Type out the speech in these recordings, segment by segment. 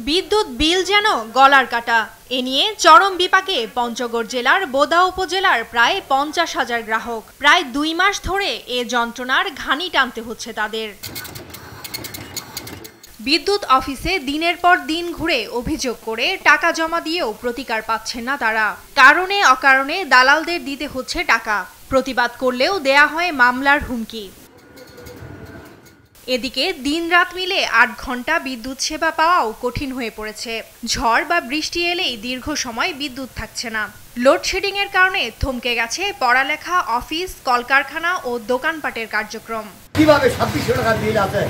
বিদ্যুৎ বিল যেন গলার কাটা। এ নিয়ে চরম বিপাকে পঞ্চগড় জেলার বোদা উপজেলার প্রায় 50,000 গ্রাহক। প্রায় 2 মাস ধরে এ যন্ত্রণার ঘানি টানতে হচ্ছে তাদের। বিদ্যুৎ অফিসে দিনের পর দিন ঘুরে অভিযোগ করে টাকা জমা দিয়েও প্রতিকার পাচ্ছেন না তারা। কারণে অকারণে দালালদের দিতে হচ্ছে টাকা। প্রতিবাদ করলেও দেয়া হয় মামলার হুমকি। এদিকে দিন-রাত মিলে 8 ঘন্টা বিদ্যুৎ সেবা পাওয়াও কঠিন হয়ে পড়েছে। ঝড় বা বৃষ্টি এলেই দীর্ঘ সময় বিদ্যুৎ থাকছে না। লোডশেডিং এর কারণে থমকে গেছে পড়ালেখা, অফিস, কলকারখানা ও দোকানপাটের কার্যক্রম। কিভাবে 2600 টাকা বিল আছে?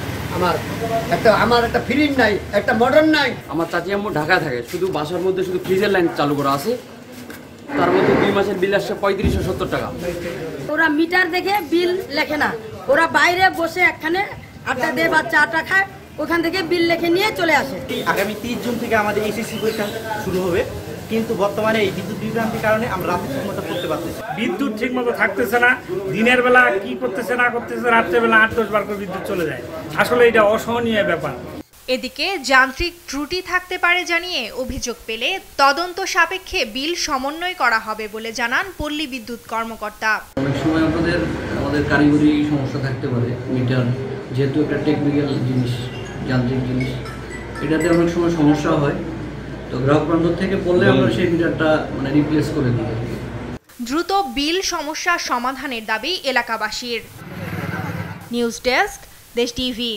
আমার একটা ফ্রিজ নাই, একটা মডার্ন নাই। আমার চাচি আম্মু ঢাকায় থাকে, শুধু বাসার মধ্যে শুধু ফ্রিজের লাইন চালু করা আছে, তার মধ্যে 2 মাসের বিল আসছে 3570 টাকা। ওরা মিটার দেখে বিল লেখে না, ওরা বাইরে বসে একখানে আড্ডা দেয় বা চাটা খায়, ওখান থেকে বিল লিখে নিয়ে চলে আসে। আগামী 30 জুন থেকে আমাদের এসএসসি পরীক্ষা শুরু হবে, কিন্তু বর্তমানে এই বিদ্যুৎ বিভ্রান্তির কারণে আমরা রাতে ঠিকমতো পড়তে পারতেছি। বিদ্যুৎ ঠিকমতো থাকতেছে না, দিনের বেলা কি করতেছে না করতেছে, রাত্রেবেলা 8-10 বার করে বিদ্যুৎ চলে যায়। আসলে এটা অসহনীয় ব্যাপার। এদিকে যান্ত্রিক ত্রুটি থাকতে পারে জানিয়ে অভিযোগ পেলে তদন্ত সাপেক্ষে বিল সমন্বয় করা হবে বলে জানান পল্লী বিদ্যুৎ কর্মকর্তা। অনেক সময় আমাদের কারিগরি সমস্যা থাকতে পারে। মিটার যেহেতু একটা টেকনিক্যাল জিনিস, যান্ত্রিক জিনিস, এটাতে অনেক সময় সমস্যা হয়। তো গ্রাহক প্রান্ত থেকে বললে আমরা সেই মিটারটা রিপ্লেস করে দিই। দ্রুত বিল সমস্যা সমাধানের দাবি এলাকাবাসীর। নিউজ ডেস্ক, দেশ টিভি।